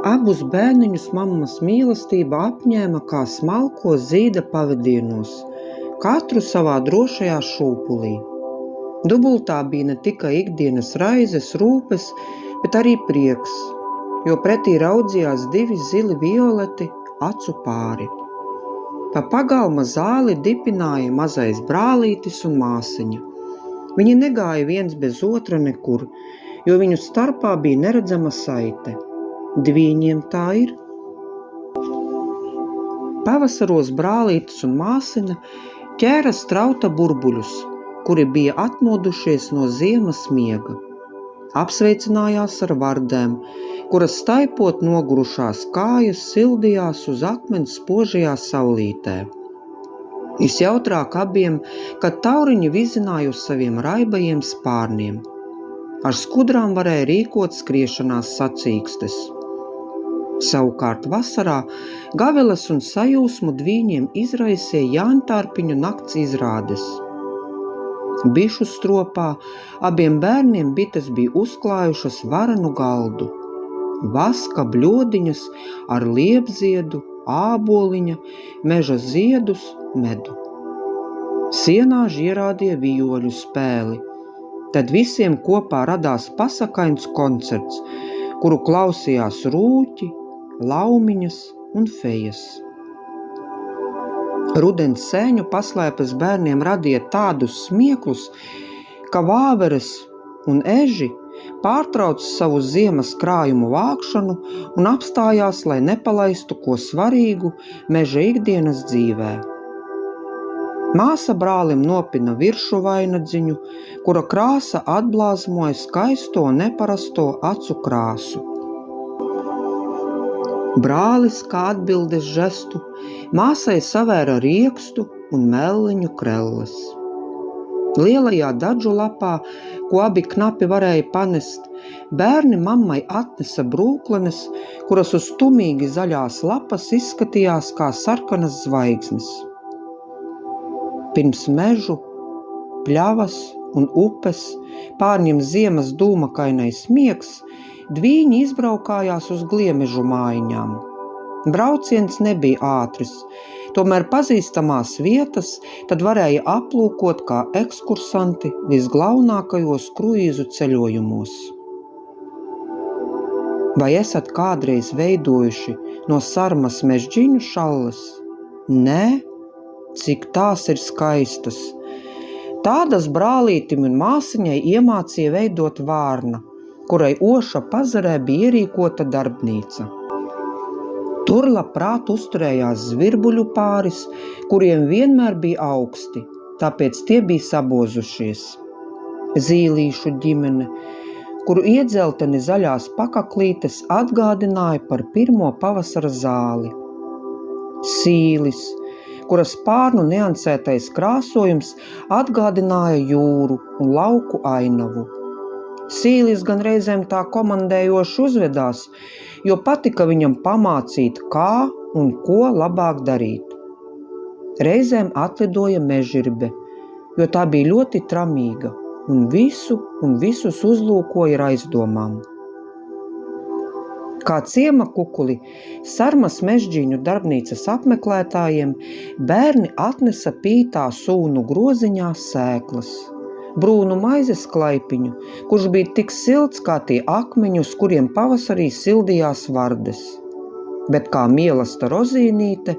Abus bērniņus mammas mīlestība apņēma kā smalko zīda pavadienos, katru savā drošajā šūpulī. Dubultā bija ne tikai ikdienas raizes, rūpes, bet arī prieks, jo pretī raudzījās divi zili violeti acu pāri. Pa pagalma zāli dipināja mazais brālītis un māsiņa. Viņi negāja viens bez otra nekur, jo viņu starpā bija neredzama saite. Dvīņiem tā ir. Pavasaros brālītis un māsiņa ķēra strauta burbuļus, kuri bija atmodušies no ziemas miega. Apsveicinājās ar vardēm, kuras staipot nogurušās kājas sildījās uz akmens spožajā saulītē. Visjautrāk abiem, kad tauriņi vizināja uz saviem raibajiem spārniem. Ar skudrām varēja rīkot skriešanās sacīkstes. Savukārt vasarā gaveles un sajūsmu dvīņiem izraisīja Jāntārpiņu nakts izrādes. Bišu stropā abiem bērniem bites bija uzklājušas varenu galdu, vaska bļodiņas ar liepziedu, āboliņa, meža ziedus, medu. Sienā žierādīja vijoļu spēli, tad visiem kopā radās pasakains koncerts, kuru klausījās rūķi, laumiņas un fejas. Rudens sēņu paslēpes bērniem radīja tādus smieklus, ka vāveres un eži pārtrauca savu ziemas krājumu vākšanu un apstājās, lai nepalaistu ko svarīgu meža ikdienas dzīvē. Māsa brālim nopina viršu vainadziņu, kura krāsa atblāzmoja skaisto un neparasto acu krāsu. Brālis, kā atbildes žestu, māsai savēra riekstu un melliņu krelles. Lielajā dadžu lapā, ko abi knapi varēja panest, bērni mammai atnesa brūklenes, kuras uz tumīgi zaļās lapas izskatījās kā sarkanas zvaigznes. Pirms mežu, pļavas un upes pārņem ziemas dūmakainais miegs, dvīņi izbraukājās uz gliemežu mājiņām. Brauciens nebija ātrs, tomēr pazīstamās vietas tad varēja aplūkot kā ekskursanti visglaunākajos kruīzu ceļojumos. Vai esat kādreiz veidojuši no sarmas mežģiņu šalles? Nē? Cik tās ir skaistas! Tādas brālītim un māsiņai iemācīja veidot Vārna, kurai Oša pazarē bija ierīkota darbnīca. Tur labprāt uzturējās zvirbuļu pāris, kuriem vienmēr bija augsti, tāpēc tie bija sabozušies. Zīlīšu ģimene, kuru iedzelteni zaļās pakaklītes atgādināja par pirmo pavasara zāli. Sīlis, kuras spārnu niansētais krāsojums atgādināja jūru un lauku ainavu. Sīlis gan reizēm tā komandējoši uzvedās, jo patika viņam pamācīt, kā un ko labāk darīt. Reizēm atlidoja mežirbe, jo tā bija ļoti tramīga un visus uzlūkoja ar aizdomām. Kā ciema kukuli sarmas mežģīņu darbnīcas apmeklētājiem bērni atnesa pītā sūnu groziņā sēklas, brūnu maizes klaipiņu, kurš bija tik silts kā tie akmeņi, uz kuriem pavasarī sildījās vardes. Bet kā mielasta rozīnīte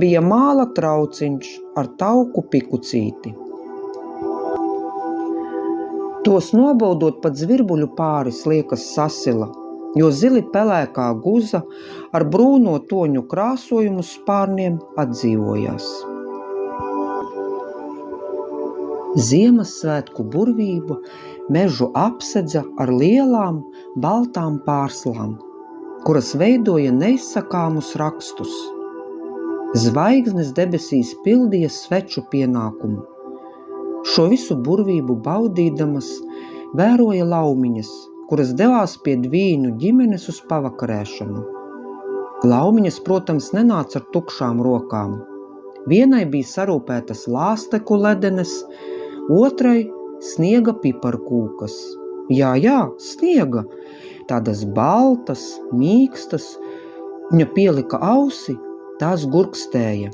bija māla trauciņš ar tauku pikucīti. Tos nobaudot pat zvirbuļu pāris liekas sasila, jo zili pelēkā guza ar brūno toņu krāsojumu spārniem atdzīvojās. Ziemassvētku burvība mežu apsedza ar lielām, baltām pārslām, kuras veidoja neizsakāmus rakstus. Zvaigznes debesīs pildīja sveču pienākumu. Šo visu burvību baudīdamas vēroja laumiņas, kuras devās pie dvīņu ģimenes uz pavakarēšanu. Laumiņas, protams, nenāca ar tukšām rokām. Vienai bija sarūpētas lāsteku ledenes, otrai sniega piparkūkas. Jā, sniega, tādas baltas, mīkstas Viņa pielika ausi, tās gurkstēja.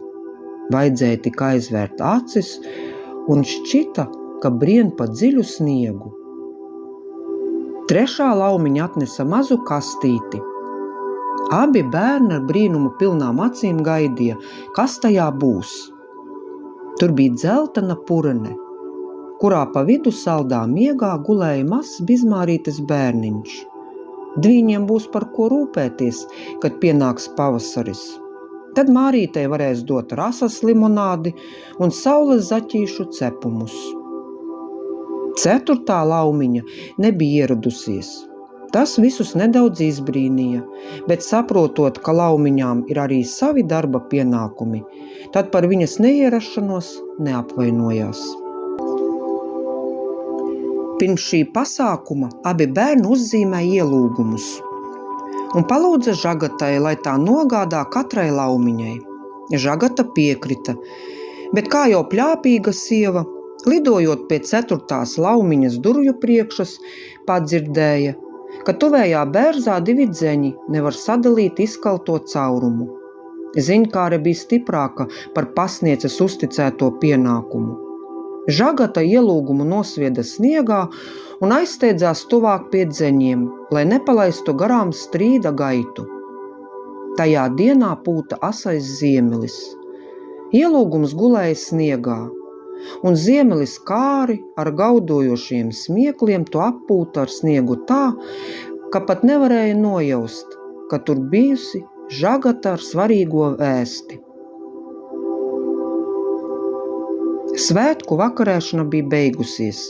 Vajadzēja tik aizvērt acis, un šķita, ka brien pa dziļu sniegu. Trešā laumiņa atnesa mazu kastīti. Abi bērni ar brīnumu pilnām acīm gaidīja, kas tajā būs. Tur bija dzeltena purene, kurā pa vidu saldā miegā gulēja mazs bizmārītes bērniņš. Viņiem būs par ko rūpēties, kad pienāks pavasaris. Tad Mārītei varēs dot rasas limonādi un saules zaķīšu cepumus. Ceturtā laumiņa nebija ieradusies. Tas visus nedaudz izbrīnīja, bet saprotot, ka laumiņām ir arī savi darba pienākumi, tad par viņas neierašanos neapvainojās. Pirms šī pasākuma abi bērni uzzīmēja ielūgumus un palūdza Žagatai, lai tā nogādā katrai laumiņai. Žagata piekrita, bet kā jau pļāpīga sieva, lidojot pie ceturtās laumiņas durvju priekšas, padzirdēja, ka tuvējā bērzā divi dzeņi nevar sadalīt izkalto caurumu. Ziņkāre bija stiprāka par pasnieces uzticēto pienākumu. Žagata ielūgumu nosvieda sniegā un aizsteidzās tuvāk pie dzeņiem, lai nepalaistu garām strīda gaitu. Tajā dienā pūta asais ziemelis. Ielūgums gulēja sniegā, un ziemelis kāri ar gaudojošiem smiekliem to appūta ar sniegu tā, ka pat nevarēja nojaust, ka tur bijusi Žagata ar svarīgo vēsti. Svētku vakarēšana bija beigusies.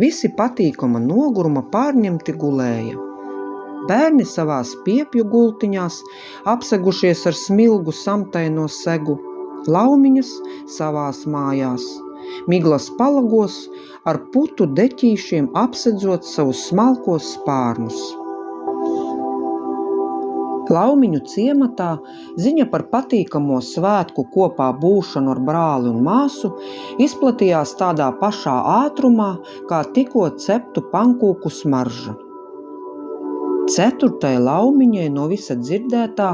Visi patīkama noguruma pārņemti gulēja. Bērni savās piepju gultiņās, apsegušies ar smilgu samtaino segu, laumiņas savās mājās, miglas palagos ar putu deķīšiem apsedzot savus smalkos spārnus. Laumiņu ciematā ziņa par patīkamo svētku kopā būšanu ar brāli un māsu izplatījās tādā pašā ātrumā, kā tikko ceptu pankūku smarža. Ceturtai laumiņai no visa dzirdētā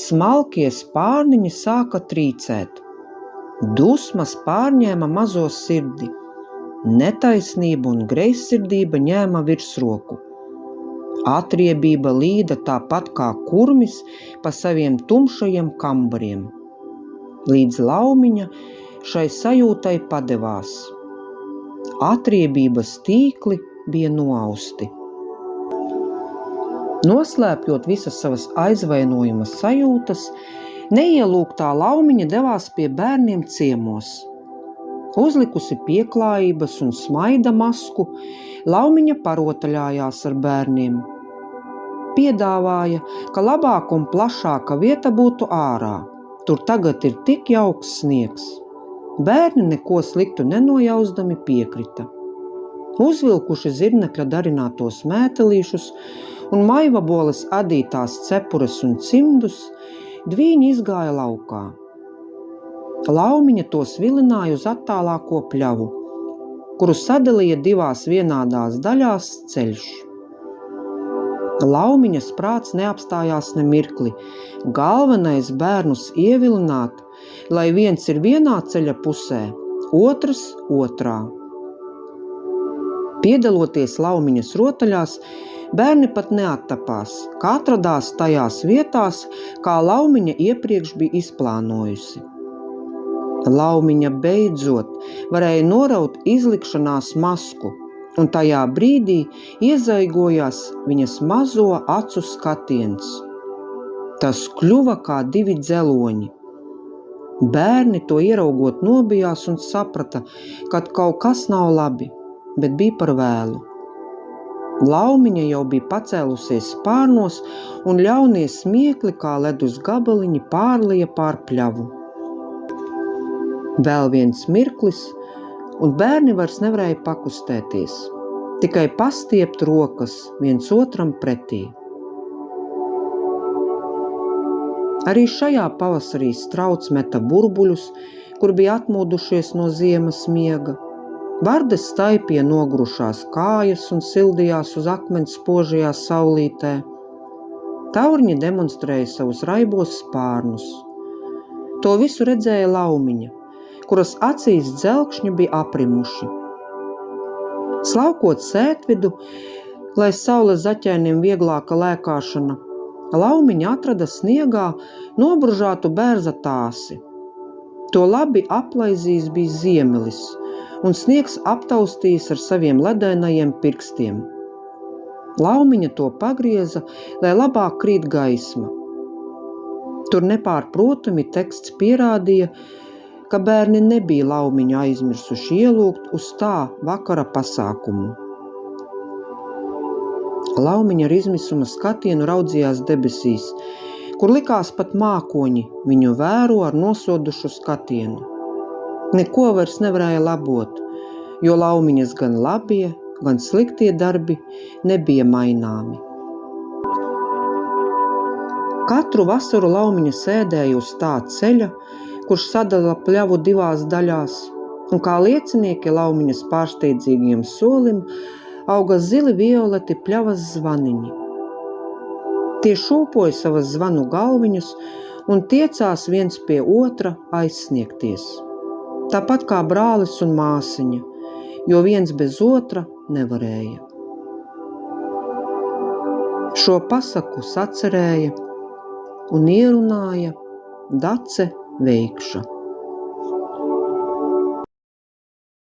smalkie spārniņi sāka trīcēt. Dusmas pārņēma mazo sirdi. Netaisnība un greizsirdība ņēma virsroku. Atriebība līda tāpat kā kurmis pa saviem tumšajiem kambariem. Līdz laumiņa šai sajūtai padevās. Atriebības tīkli bija noausti. Noslēpjot visas savas aizvainojumas sajūtas, neielūgtā laumiņa devās pie bērniem ciemos. Uzlikusi pieklājības un smaida masku, laumiņa parotaļājās ar bērniem. Piedāvāja, ka labāka un plašāka vieta būtu ārā. Tur tagad ir tik jauks sniegs. Bērni neko sliktu nenojausdami piekrita. Uzvilkuši zirnekļa darinātos mētelīšus un maivaboles adītās cepures un cimdus, dvīņi izgāja laukā. Laumiņa tos vilināja uz attālāko pļavu, kuru sadalīja divās vienādās daļās ceļš. Laumiņas prāts neapstājās ne mirkli. Galvenais bērnus ievilināt, lai viens ir vienā ceļa pusē, otrs otrā. Piedaloties laumiņas rotaļās, bērni pat neattapās, kā atradās tajās vietās, kā laumiņa iepriekš bija izplānojusi. Laumiņa beidzot varēja noraut izlikšanās masku, un tajā brīdī iezaigojās viņas mazo acu skatiens. Tas kļuva kā divi dzeloņi. Bērni to ieraugot nobijās un saprata, ka kaut kas nav labi, bet bija par vēlu. Laumiņa jau bija pacēlusies spārnos, un ļaunie smiekli kā ledus gabaliņi pārlija pār pļavu. Vēl viens mirklis, un bērni vairs nevarēja pakustēties, tikai pastiept rokas viens otram pretī. Arī šajā pavasarī strauts meta burbuļus, kur bija atmodušies no ziemas miega. Vardes staipīja nogurušās kājas un sildījās uz akmens spožajā saulītē. Taurņi demonstrēja savus raibos spārnus. To visu redzēja Laumiņa, kuras acīs dzelkšņi bija aprimuši. Slaukot sētvidu, lai saules zaķēniem vieglāka lēkāšana, Laumiņa atrada sniegā nobružātu bērza tāsi. To labi aplaizījis bija ziemelis, un sniegs aptaustījis ar saviem ledainajiem pirkstiem. Laumiņa to pagrieza, lai labāk krīt gaisma. Tur nepārprotami teksts pierādīja, ka bērni nebija Laumiņu aizmirsuši ielūgt uz tā vakara pasākumu. Laumiņa ar izmisuma skatienu raudzījās debesīs, kur likās pat mākoņi viņu vēro ar nosodušu skatienu. Neko vairs nevarēja labot, jo Laumiņas gan labie, gan sliktie darbi nebija maināmi. Katru vasaru Laumiņa sēdēja uz tā ceļa, kurš sadala pļavu divās daļās, un kā liecinieki Laumiņas pārsteidzīgiem solim auga zili violeti pļavas zvaniņi. Tie šūpoja savas zvanu galviņus un tiecās viens pie otra aizsniegties. Tāpat kā brālis un māsiņa, jo viens bez otra nevarēja. Šo pasaku sacerēja un ierunāja Dace Veikša.